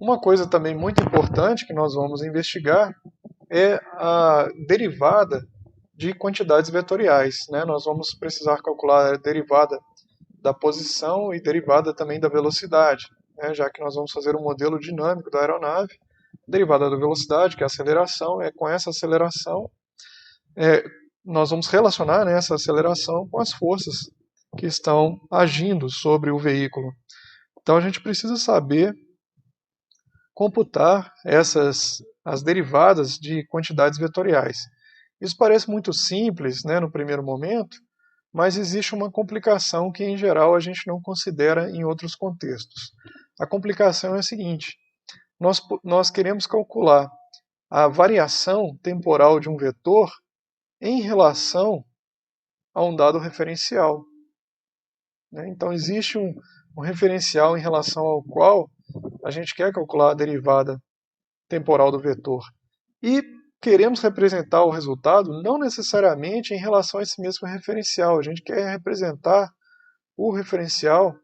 Uma coisa também muito importante que nós vamos investigar é a derivada de quantidades vetoriais, né? Nós vamos precisar calcular a derivada da posição e derivada também da velocidade, né? Já que nós vamos fazer um modelo dinâmico da aeronave. Derivada da velocidade, que é a aceleração, com essa aceleração, é, nós vamos relacionar, né, essa aceleração com as forças que estão agindo sobre o veículo. Então a gente precisa saber computar as derivadas de quantidades vetoriais. Isso parece muito simples, né, no primeiro momento, mas existe uma complicação que, em geral, a gente não considera em outros contextos. A complicação é a seguinte: nós queremos calcular a variação temporal de um vetor em relação a um dado referencial, né? Então, existe um referencial em relação ao qual a gente quer calcular a derivada temporal do vetor. E queremos representar o resultado não necessariamente em relação a esse mesmo referencial. A gente quer representar o referencial,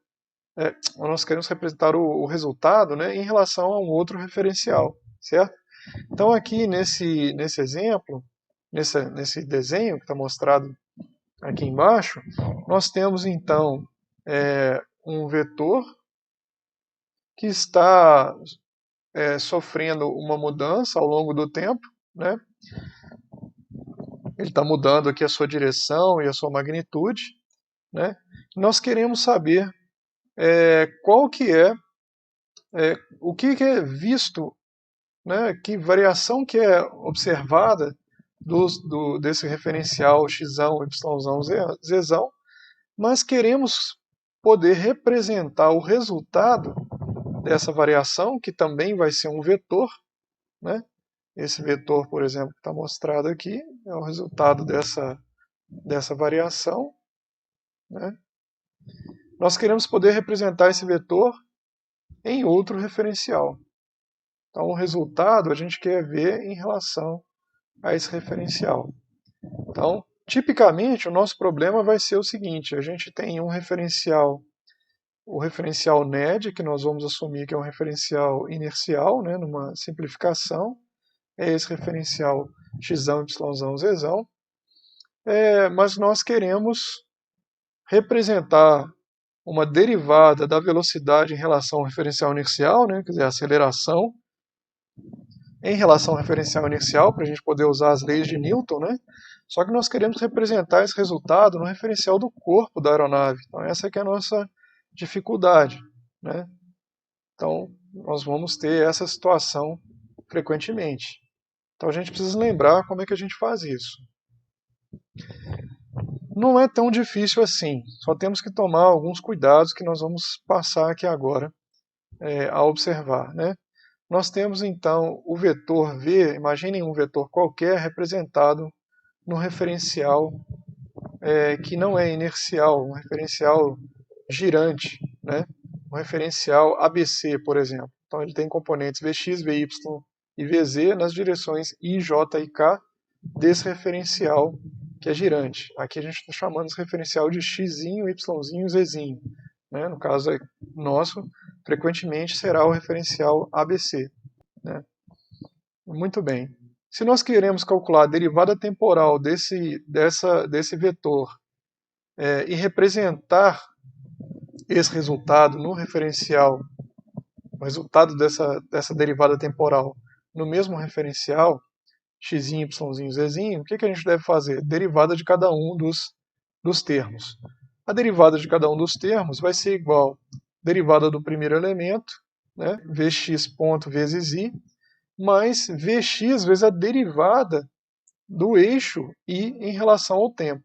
nós queremos representar o resultado, né, em relação a um outro referencial, certo? Então aqui nesse exemplo, nesse desenho que está mostrado aqui embaixo, nós temos então um vetor que está sofrendo uma mudança ao longo do tempo, né? Ele está mudando aqui a sua direção e a sua magnitude, né? Nós queremos saber qual que o que é visto, né? Que variação que é observada desse referencial x, y, z, mas queremos poder representar o resultado dessa variação, que também vai ser um vetor, né? Esse vetor, por exemplo, que está mostrado aqui, é o resultado dessa variação, né? Nós queremos poder representar esse vetor em outro referencial. Então, o resultado a gente quer ver em relação a esse referencial. Então, tipicamente, o nosso problema vai ser o seguinte: a gente tem um referencial, o referencial NED, que nós vamos assumir que é um referencial inercial, né, numa simplificação, é esse referencial x, y, z, mas nós queremos representar uma derivada da velocidade em relação ao referencial inercial, né, quer dizer, a aceleração em relação ao referencial inercial, para a gente poder usar as leis de Newton, né? Só que nós queremos representar esse resultado no referencial do corpo da aeronave. Então essa que é a nossa dificuldade, né? Então nós vamos ter essa situação frequentemente. Então a gente precisa lembrar como é que a gente faz isso. Não é tão difícil assim, só temos que tomar alguns cuidados que nós vamos passar aqui agora a observar, né? Nós temos então o vetor V, imaginem um vetor qualquer representado no referencial que não é inercial, um referencial girante, né? Um referencial ABC, por exemplo. Então ele tem componentes Vx, Vy e Vz nas direções I, J e K desse referencial que é girante. Aqui a gente está chamando esse referencial de x, y e z. Né? No caso nosso, frequentemente será o referencial ABC. Né? Muito bem. Se nós queremos calcular a derivada temporal desse vetor e representar esse resultado no referencial, o resultado dessa derivada temporal no mesmo referencial, x, y, z, o que a gente deve fazer? Derivada de cada um dos termos. A derivada de cada um dos termos vai ser igual à derivada do primeiro elemento, né, vx ponto vezes i, mais Vx vezes a derivada do eixo I em relação ao tempo.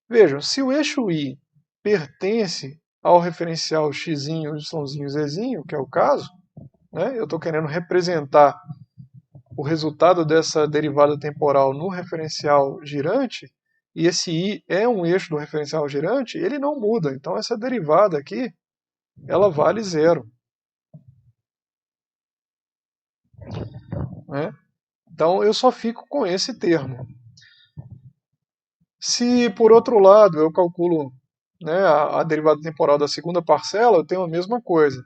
Vejam, se o eixo I pertence ao referencial x, y, z, que é o caso, né, eu estou querendo representar o resultado dessa derivada temporal no referencial girante, e esse I é um eixo do referencial girante, ele não muda. Então essa derivada aqui, ela vale zero. Né? Então eu só fico com esse termo. Se por outro lado eu calculo, né, a derivada temporal da segunda parcela, eu tenho a mesma coisa.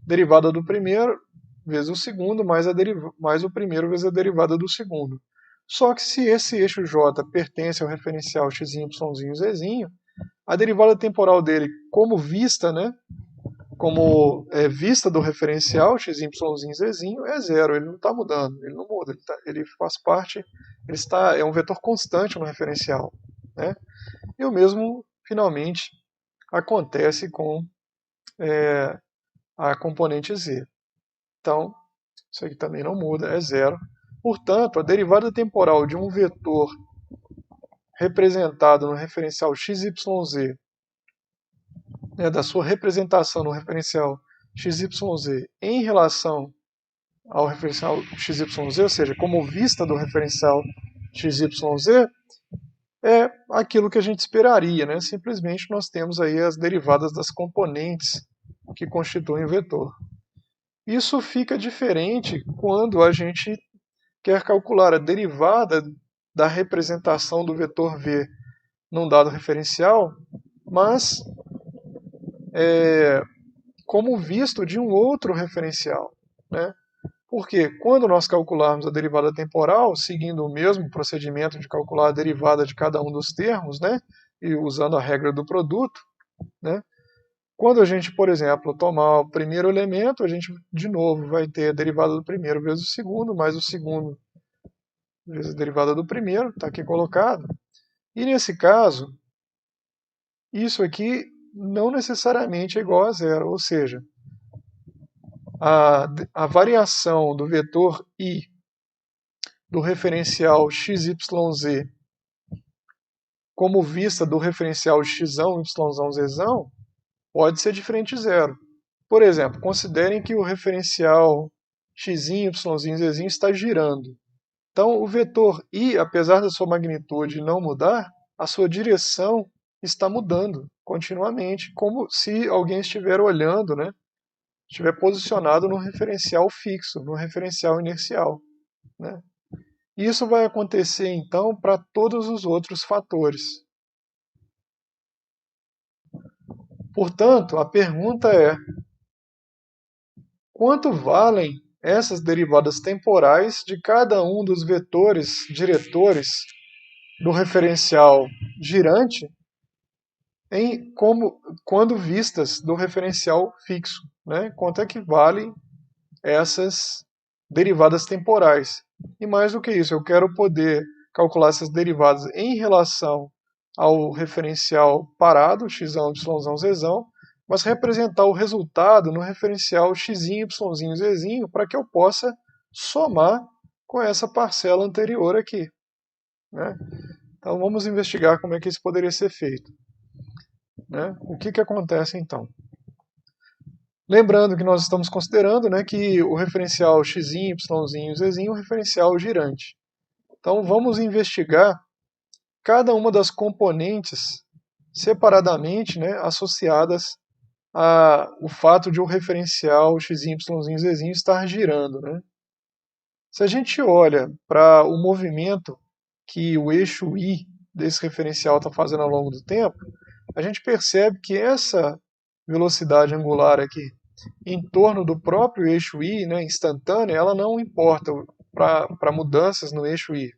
Derivada do primeiro vezes o segundo, mais o primeiro vezes a derivada do segundo. Só que se esse eixo J pertence ao referencial x, y, z, a derivada temporal dele, como vista, né, como vista do referencial x, y, z, é zero, ele não está mudando, ele não muda, ele faz parte, é um vetor constante no referencial, né? E o mesmo, finalmente, acontece com a componente z. Então, isso aqui também não muda, é zero. Portanto, a derivada temporal de um vetor representado no referencial xyz, da sua representação no referencial xyz em relação ao referencial xyz, ou seja, como vista do referencial xyz, é aquilo que a gente esperaria, né? Simplesmente nós temos aí as derivadas das componentes que constituem o vetor. Isso fica diferente quando a gente quer calcular a derivada da representação do vetor v num dado referencial, mas como visto de um outro referencial, né? Porque quando nós calcularmos a derivada temporal, seguindo o mesmo procedimento de calcular a derivada de cada um dos termos, né, e usando a regra do produto, né, quando a gente, por exemplo, tomar o primeiro elemento, a gente de novo vai ter a derivada do primeiro vezes o segundo, mais o segundo vezes a derivada do primeiro, está aqui colocado. E nesse caso, isso aqui não necessariamente é igual a zero, ou seja, a variação do vetor i do referencial xyz como vista do referencial x, y, z pode ser diferente de zero. Por exemplo, considerem que o referencial x, y, z está girando. Então, o vetor i, apesar da sua magnitude não mudar, a sua direção está mudando continuamente, como se alguém estiver olhando, né? Estiver posicionado no referencial fixo, no referencial inercial, né? Isso vai acontecer, então, para todos os outros fatores. Portanto, a pergunta é: quanto valem essas derivadas temporais de cada um dos vetores diretores do referencial girante quando vistas do referencial fixo, né? Quanto é que valem essas derivadas temporais? E mais do que isso, eu quero poder calcular essas derivadas em relação ao referencial parado, x, y, z, mas representar o resultado no referencial x, y, z, para que eu possa somar com essa parcela anterior aqui, né? Então vamos investigar como é que isso poderia ser feito, né? O que acontece então? Lembrando que nós estamos considerando, né, que o referencial x, y, z é um referencial girante. Então vamos investigar cada uma das componentes separadamente, né, associadas ao fato de o referencial x, y, z estar girando, né? Se a gente olha para o movimento que o eixo i desse referencial está fazendo ao longo do tempo, a gente percebe que essa velocidade angular aqui em torno do próprio eixo i, né, instantânea, ela não importa para mudanças no eixo i,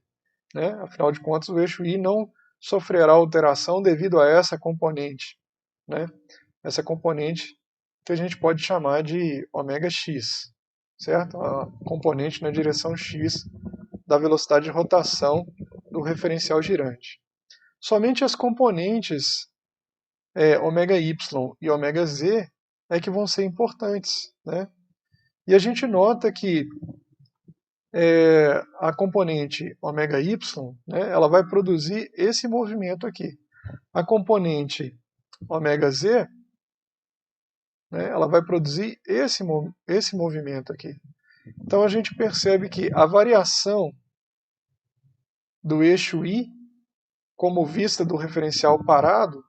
né? Afinal de contas, o eixo i não sofrerá alteração devido a essa componente, né? Essa componente que a gente pode chamar de ωx, certo? A componente na direção x da velocidade de rotação do referencial girante. Somente as componentes ωy e ωz é que vão ser importantes, né? E a gente nota que a componente ωy, né, ela vai produzir esse movimento aqui. A componente ωz, né, ela vai produzir esse movimento aqui. Então a gente percebe que a variação do eixo i, como vista do referencial parado,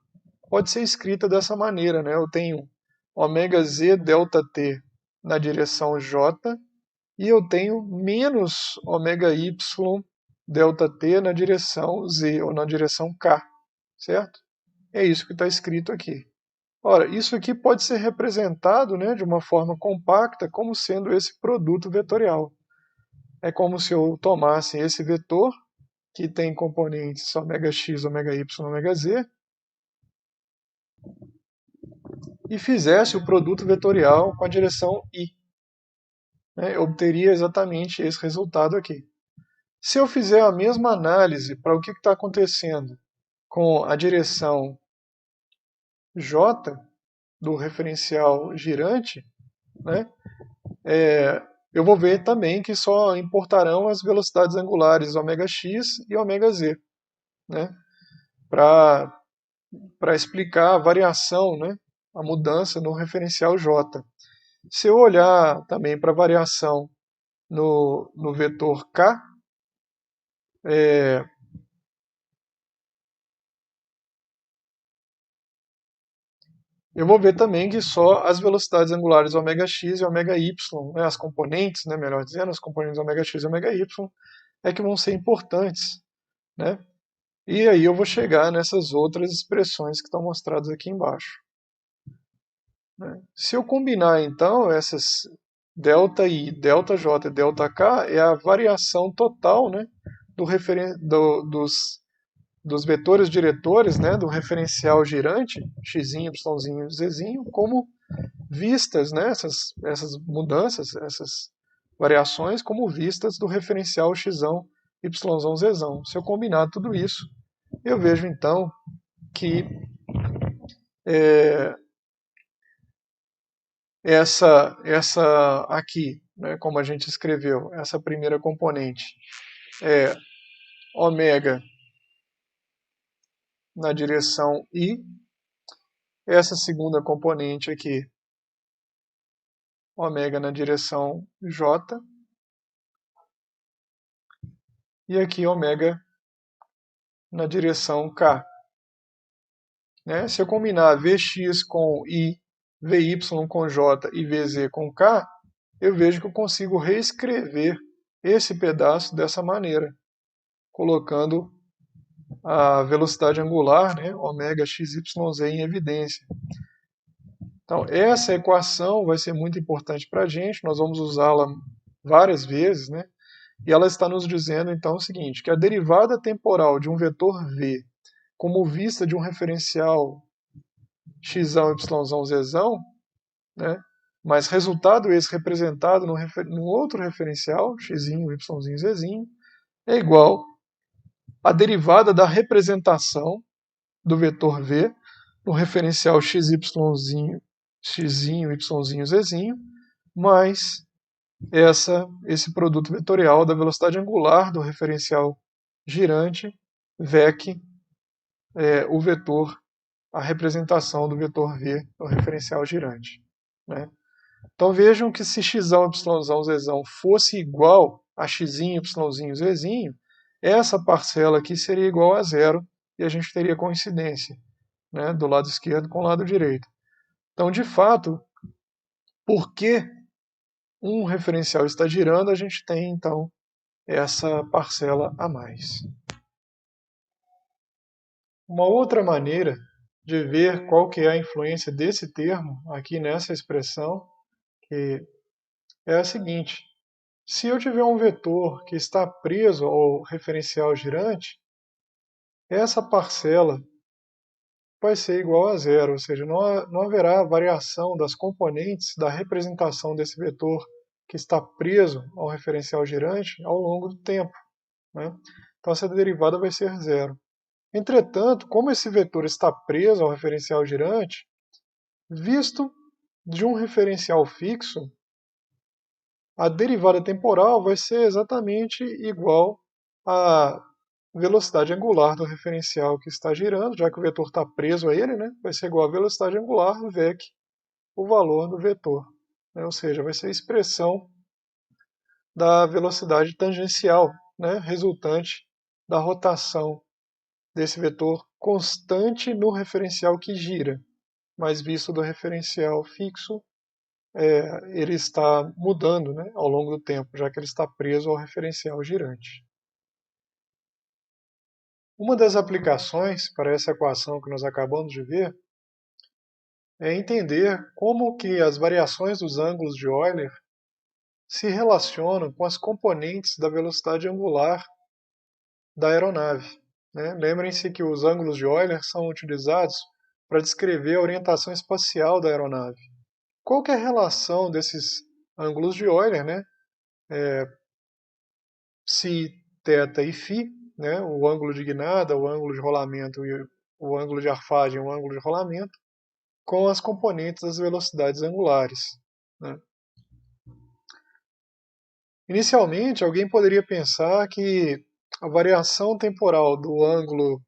pode ser escrita dessa maneira, né? Eu tenho ωz ΔT na direção j e eu tenho menos ωy ΔT na direção z, ou na direção k, certo? É isso que está escrito aqui. Ora, isso aqui pode ser representado, né, de uma forma compacta como sendo esse produto vetorial. É como se eu tomasse esse vetor, que tem componentes ωx, ωy, ωz, e fizesse o produto vetorial com a direção i. Né, eu obteria exatamente esse resultado aqui. Se eu fizer a mesma análise para o que está acontecendo com a direção j do referencial girante, né, eu vou ver também que só importarão as velocidades angulares ωx e ωz, né, para explicar a variação, né, a mudança no referencial j. Se eu olhar também para a variação no vetor k, eu vou ver também que só as velocidades angulares ωx e ωy, né, as componentes, né, melhor dizendo, as componentes ωx e ωy, é que vão ser importantes, né? E aí eu vou chegar nessas outras expressões que estão mostradas aqui embaixo, né? Se eu combinar, então, essas ΔI, ΔJ e ΔK, é a variação total, né, dos vetores diretores, né, do referencial girante, x, y, z, como vistas, né, essas mudanças, essas variações, como vistas do referencial x, y, z. Se eu combinar tudo isso, eu vejo então que é, essa aqui, né, como a gente escreveu, essa primeira componente é ômega na direção i, essa segunda componente aqui, ômega na direção j, e aqui ômega na direção k. Né? Se eu combinar Vx com I, Vy com J e Vz com K, eu vejo que eu consigo reescrever esse pedaço dessa maneira, colocando a velocidade angular, né, ômega xyz em evidência. Então, essa equação vai ser muito importante para a gente, nós vamos usá-la várias vezes, né? E ela está nos dizendo então o seguinte, que a derivada temporal de um vetor v como vista de um referencial x, y, z, né? Mas resultado esse representado no outro referencial, x, y, z, é igual à derivada da representação do vetor v no referencial x, y, z, mais esse produto vetorial da velocidade angular do referencial girante, vec, o vetor, a representação do vetor v no referencial girante. Né? Então vejam que se x, y, z fosse igual a x, y, z, essa parcela aqui seria igual a zero e a gente teria coincidência, né, do lado esquerdo com o lado direito. Então, de fato, porque um referencial está girando, a gente tem então essa parcela a mais. Uma outra maneira de ver qual que é a influência desse termo aqui nessa expressão que é a seguinte: se eu tiver um vetor que está preso ao referencial girante, essa parcela vai ser igual a zero, ou seja, não haverá variação das componentes da representação desse vetor que está preso ao referencial girante ao longo do tempo. Né? Então essa derivada vai ser zero. Entretanto, como esse vetor está preso ao referencial girante, visto de um referencial fixo, a derivada temporal vai ser exatamente igual à velocidade angular do referencial que está girando, já que o vetor está preso a ele, né? Vai ser igual à velocidade angular vec, o valor do vetor. Né? Ou seja, vai ser a expressão da velocidade tangencial, né? Resultante da rotação desse vetor constante no referencial que gira, mas visto do referencial fixo, ele está mudando, né, ao longo do tempo, já que ele está preso ao referencial girante. Uma das aplicações para essa equação que nós acabamos de ver é entender como que as variações dos ângulos de Euler se relacionam com as componentes da velocidade angular da aeronave, né? Lembrem-se que os ângulos de Euler são utilizados para descrever a orientação espacial da aeronave. Qual que é a relação desses ângulos de Euler, né? Psi, θ e φ, né? O ângulo de guinada, o ângulo de rolamento e o ângulo de arfagem, o ângulo de rolamento, com as componentes das velocidades angulares, né? Inicialmente, alguém poderia pensar que a variação temporal do ângulo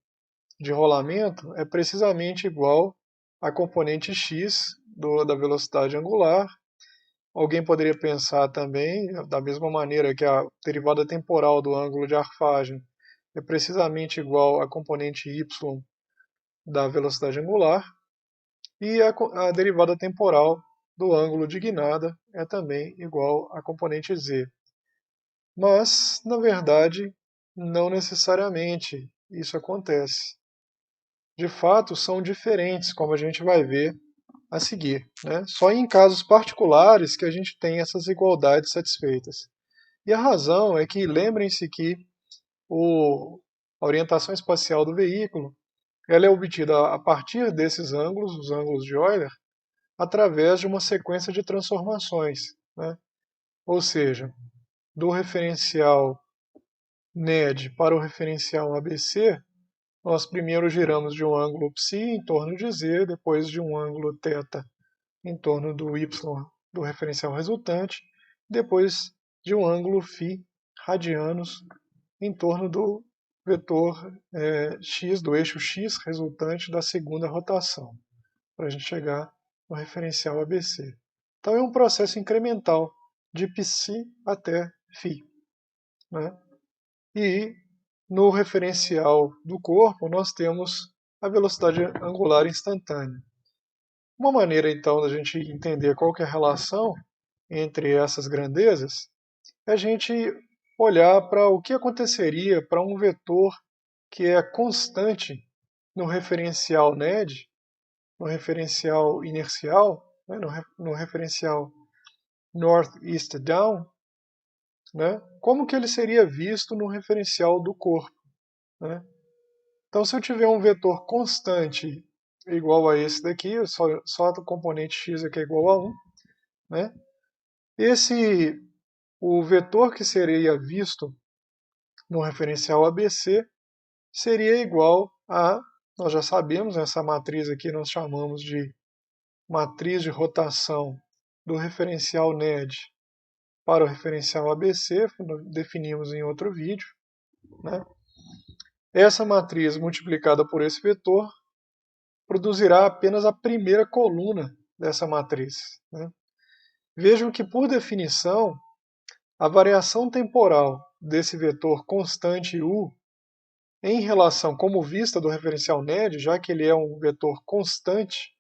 de rolamento é precisamente igual à componente x da velocidade angular. Alguém poderia pensar também, da mesma maneira que a derivada temporal do ângulo de arfagem é precisamente igual à componente y da velocidade angular, e a derivada temporal do ângulo de guinada é também igual à componente z. Mas, na verdade, não necessariamente isso acontece. De fato, são diferentes, como a gente vai ver a seguir, né? Só em casos particulares que a gente tem essas igualdades satisfeitas. E a razão é que, lembrem-se que a orientação espacial do veículo ela é obtida a partir desses ângulos, os ângulos de Euler, através de uma sequência de transformações, né? Ou seja, do referencial NED para o referencial ABC, nós primeiro giramos de um ângulo ψ em torno de z, depois de um ângulo θ em torno do y do referencial resultante, depois de um ângulo φ radianos em torno do vetor x, do eixo x resultante da segunda rotação, para a gente chegar no referencial ABC. Então é um processo incremental, de π até φ, né? E no referencial do corpo nós temos a velocidade angular instantânea. Uma maneira então da gente entender qual que é a relação entre essas grandezas é a gente olhar para o que aconteceria para um vetor que é constante no referencial NED, no referencial inercial, né, no referencial North-East Down, né, como que ele seria visto no referencial do corpo, né? Então, se eu tiver um vetor constante igual a esse daqui, só o componente x aqui é igual a 1, né? O vetor que seria visto no referencial ABC seria igual a, nós já sabemos, essa matriz aqui nós chamamos de matriz de rotação do referencial NED para o referencial ABC, definimos em outro vídeo, né? Essa matriz multiplicada por esse vetor produzirá apenas a primeira coluna dessa matriz, né? Vejam que, por definição, a variação temporal desse vetor constante u em relação, como vista do referencial NED, já que ele é um vetor constante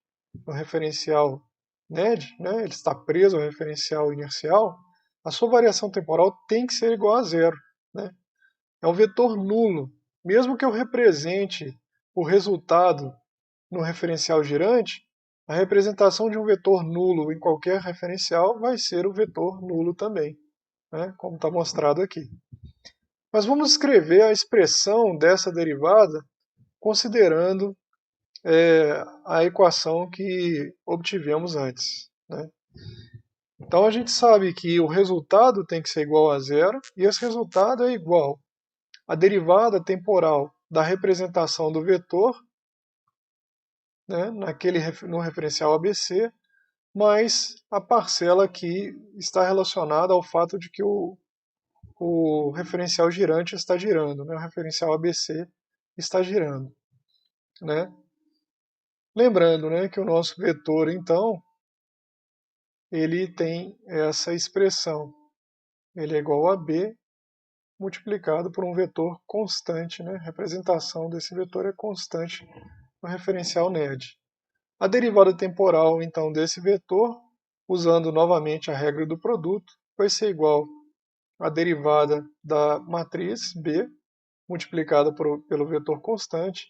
no referencial NED, né, ele está preso ao referencial inercial, a sua variação temporal tem que ser igual a zero, né? É um vetor nulo. Mesmo que eu represente o resultado no referencial girante, a representação de um vetor nulo em qualquer referencial vai ser o vetor nulo também, né, como está mostrado aqui. Mas vamos escrever a expressão dessa derivada considerando a equação que obtivemos antes, né? Então a gente sabe que o resultado tem que ser igual a zero, e esse resultado é igual à derivada temporal da representação do vetor, né, no referencial ABC, mais a parcela que está relacionada ao fato de que o referencial girante está girando, né, o referencial ABC está girando, né? Lembrando, né, que o nosso vetor, então, ele tem essa expressão. Ele é igual a B multiplicado por um vetor constante, né? A representação desse vetor é constante no referencial NED. A derivada temporal, então, desse vetor, usando novamente a regra do produto, vai ser igual à derivada da matriz B multiplicada pelo vetor constante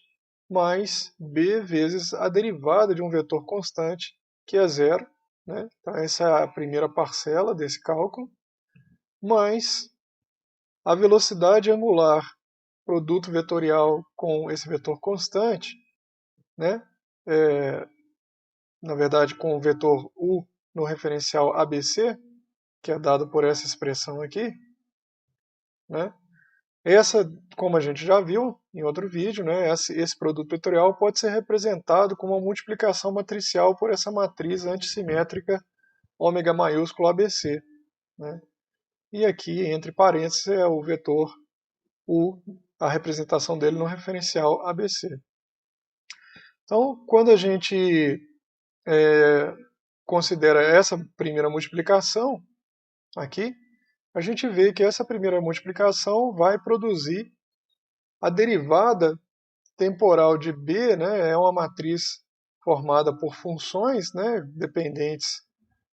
mais B vezes a derivada de um vetor constante, que é zero, né? Então essa é a primeira parcela desse cálculo, mais a velocidade angular produto vetorial com esse vetor constante, né? Na verdade com o vetor U no referencial ABC, que é dado por essa expressão aqui, né? Essa, como a gente já viu em outro vídeo, né, esse produto vetorial pode ser representado como uma multiplicação matricial por essa matriz antissimétrica ômega maiúsculo ABC. Né? E aqui, entre parênteses, é o vetor U, a representação dele no referencial ABC. Então, quando a gente considera essa primeira multiplicação aqui, a gente vê que essa primeira multiplicação vai produzir a derivada temporal de B, né, é uma matriz formada por funções, né, dependentes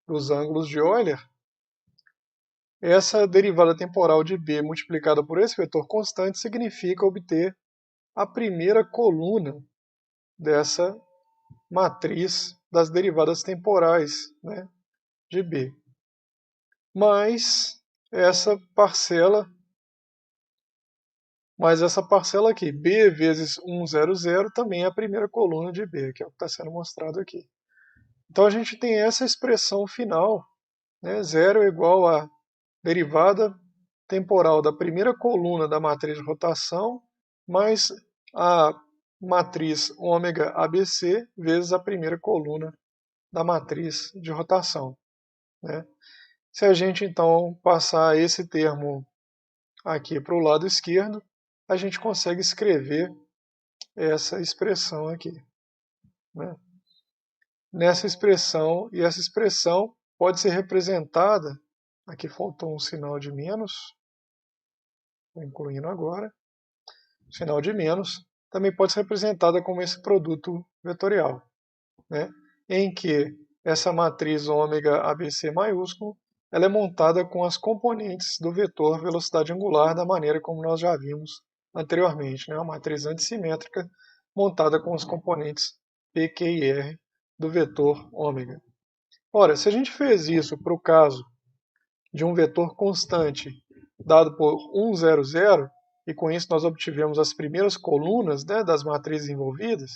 dos ângulos de Euler. Essa derivada temporal de B multiplicada por esse vetor constante significa obter a primeira coluna dessa matriz das derivadas temporais, né, de B. Mas essa parcela aqui, B vezes 100, também é a primeira coluna de B, que é o que está sendo mostrado aqui. Então a gente tem essa expressão final, né, 0 é igual a derivada temporal da primeira coluna da matriz de rotação mais a matriz ômega ABC vezes a primeira coluna da matriz de rotação. Né? Se a gente então passar esse termo aqui para o lado esquerdo, a gente consegue escrever essa expressão aqui. Né? Nessa expressão, e essa expressão pode ser representada, aqui faltou um sinal de menos, estou incluindo agora, sinal de menos, também pode ser representada como esse produto vetorial, né? Em que essa matriz ômega ABC maiúsculo ela é montada com as componentes do vetor velocidade angular da maneira como nós já vimos anteriormente, né? Uma matriz antissimétrica montada com os componentes P, Q e R do vetor ômega. Ora, se a gente fez isso para o caso de um vetor constante dado por 100, e com isso nós obtivemos as primeiras colunas, né, das matrizes envolvidas,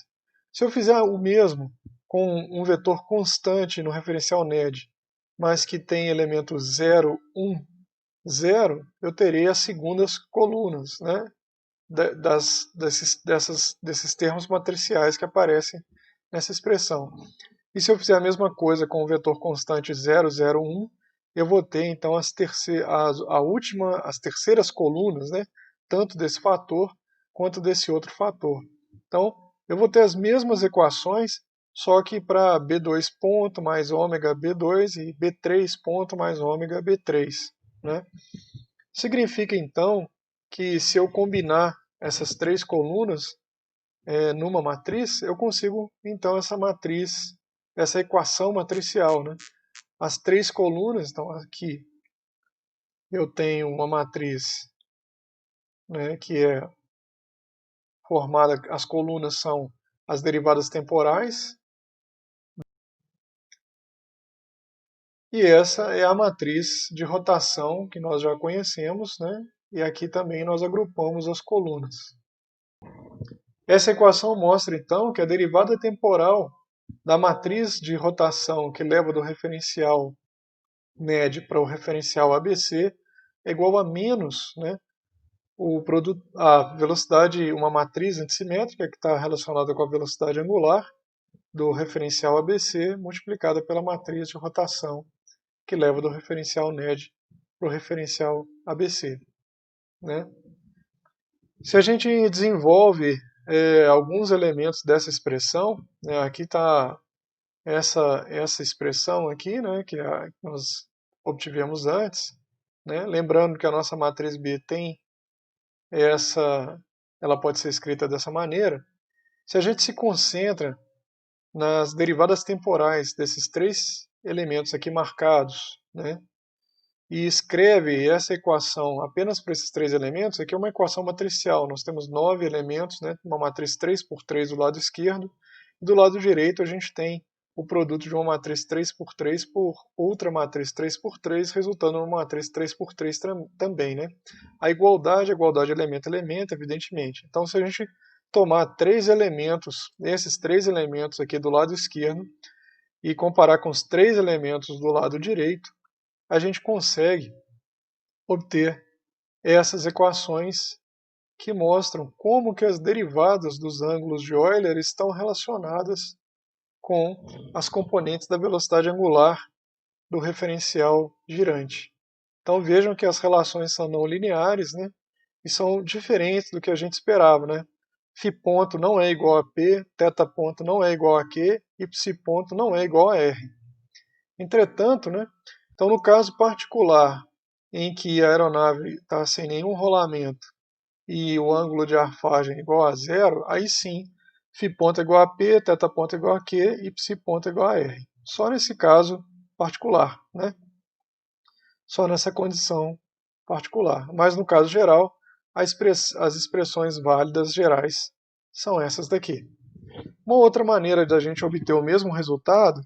se eu fizer o mesmo com um vetor constante no referencial NED, mas que tem elementos 0, 1, 0, eu terei as segundas colunas, né, desses termos matriciais que aparecem nessa expressão. E se eu fizer a mesma coisa com o vetor constante 0, 0, 1, eu vou ter então as terceiras colunas, né, tanto desse fator quanto desse outro fator. Então, eu vou ter as mesmas equações, só que para B2 ponto mais ômega B2 e B3 ponto mais ômega B3. Né? Significa então que se eu combinar essas três colunas numa matriz, eu consigo então essa equação matricial. Né? As três colunas, então aqui eu tenho uma matriz, né, que é formada, as colunas são as derivadas temporais, e essa é a matriz de rotação que nós já conhecemos, né, e aqui também nós agrupamos as colunas. Essa equação mostra então que a derivada temporal da matriz de rotação que leva do referencial NED para o referencial ABC é igual a menos, né, a velocidade, uma matriz antissimétrica que está relacionada com a velocidade angular do referencial ABC multiplicada pela matriz de rotação que leva do referencial NED para o referencial ABC. Né? Se a gente desenvolve alguns elementos dessa expressão, né, aqui está essa expressão aqui, né, que nós obtivemos antes, né, lembrando que a nossa matriz B tem ela pode ser escrita dessa maneira. Se a gente se concentra nas derivadas temporais desses três elementos aqui marcados, né, e escreve essa equação apenas para esses 3 elementos, aqui é uma equação matricial. Nós temos 9 elementos, né, uma matriz 3 por 3 do lado esquerdo, e do lado direito a gente tem o produto de uma matriz 3 por 3 por outra matriz 3 por 3, resultando numa matriz 3 por 3 também. Né? A igualdade elemento-elemento, evidentemente. Então, se a gente tomar 3 elementos, esses 3 elementos aqui do lado esquerdo, e comparar com os 3 elementos do lado direito, a gente consegue obter essas equações que mostram como que as derivadas dos ângulos de Euler estão relacionadas com as componentes da velocidade angular do referencial girante. Então vejam que as relações são não lineares, né? E são diferentes do que a gente esperava, né? Φ ponto não é igual a P, θ ponto não é igual a Q e Ψ ponto não é igual a R. Entretanto, né? Então no caso particular em que a aeronave está sem nenhum rolamento e o ângulo de arfagem é igual a zero, aí sim, φ ponto é igual a P, θ ponto é igual a Q e Ψ ponto é igual a R. Só nesse caso particular, né? Só nessa condição particular. Mas no caso geral, as expressões válidas gerais são essas daqui. Uma outra maneira de a gente obter o mesmo resultado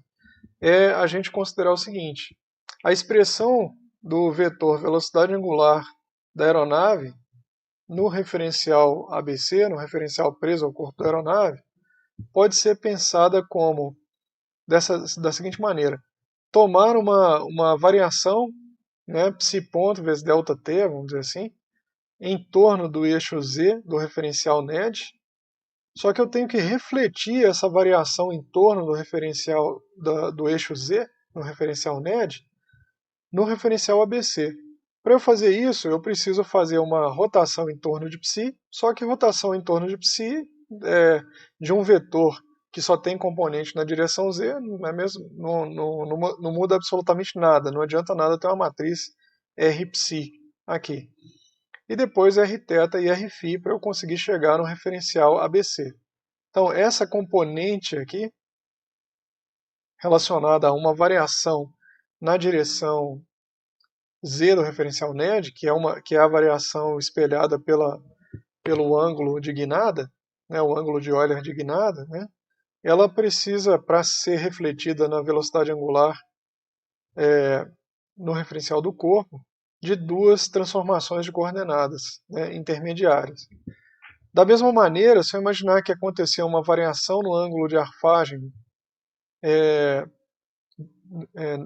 é a gente considerar o seguinte: a expressão do vetor velocidade angular da aeronave no referencial ABC, no referencial preso ao corpo da aeronave, pode ser pensada como da seguinte maneira: tomar uma variação, né, psi ponto vezes delta t, vamos dizer assim, em torno do eixo z do referencial NED, só que eu tenho que refletir essa variação em torno do referencial do eixo z, no referencial NED, no referencial ABC. Para eu fazer isso, eu preciso fazer uma rotação em torno de psi, só que rotação em torno de psi de um vetor que só tem componente na direção z, não, é mesmo, não muda absolutamente nada, não adianta nada ter uma matriz Rψ aqui. E depois Rθ e Rφ para eu conseguir chegar no referencial ABC. Então essa componente aqui, relacionada a uma variação na direção z do referencial NED, que é a variação espelhada pelo ângulo de guinada, né, o ângulo de Euler de guinada, né, ela precisa, para ser refletida na velocidade angular no referencial do corpo, de duas transformações de coordenadas, né, intermediárias. Da mesma maneira, se eu imaginar que aconteceu uma variação no ângulo de arfagem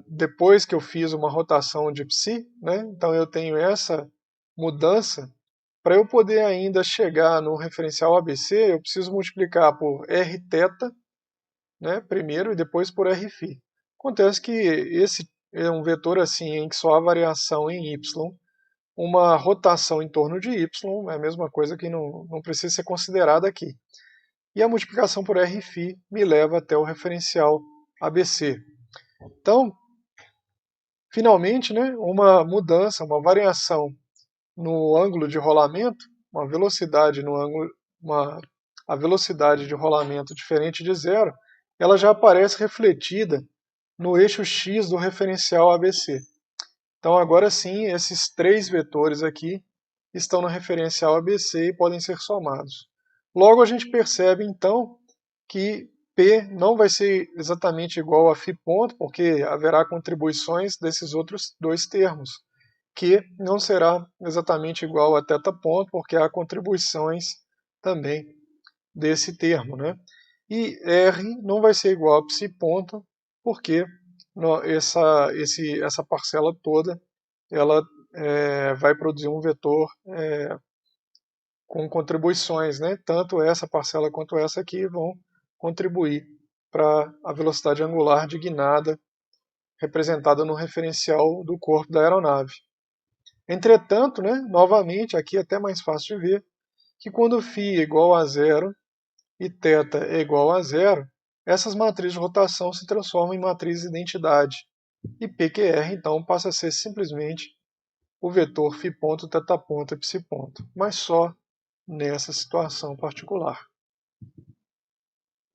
depois que eu fiz uma rotação de psi, né, então eu tenho essa mudança. Para eu poder ainda chegar no referencial ABC, eu preciso multiplicar por Rθ, né, primeiro, e depois por Rφ. Acontece que esse é um vetor assim, em que só há variação em y, uma rotação em torno de y é a mesma coisa que não precisa ser considerada aqui. E a multiplicação por Rφ me leva até o referencial ABC. Então, finalmente, né, uma mudança, uma variação no ângulo de rolamento, uma velocidade no ângulo, a velocidade de rolamento diferente de zero, ela já aparece refletida no eixo x do referencial ABC. Então agora sim, esses 3 vetores aqui estão no referencial ABC e podem ser somados. Logo a gente percebe então que P não vai ser exatamente igual a φ ponto, porque haverá contribuições desses outros dois termos. Q não será exatamente igual a θ ponto, porque há contribuições também desse termo, né? E R não vai ser igual a psi ponto, porque essa parcela toda ela vai produzir um vetor com contribuições, né? Tanto essa parcela quanto essa aqui vão contribuir para a velocidade angular de guinada representada no referencial do corpo da aeronave. Entretanto, né, novamente, aqui é até mais fácil de ver, que quando φ é igual a zero e θ é igual a zero, essas matrizes de rotação se transformam em matrizes de identidade. E PQR, então, passa a ser simplesmente o vetor φ ponto, θ ponto e ψ ponto, mas só nessa situação particular.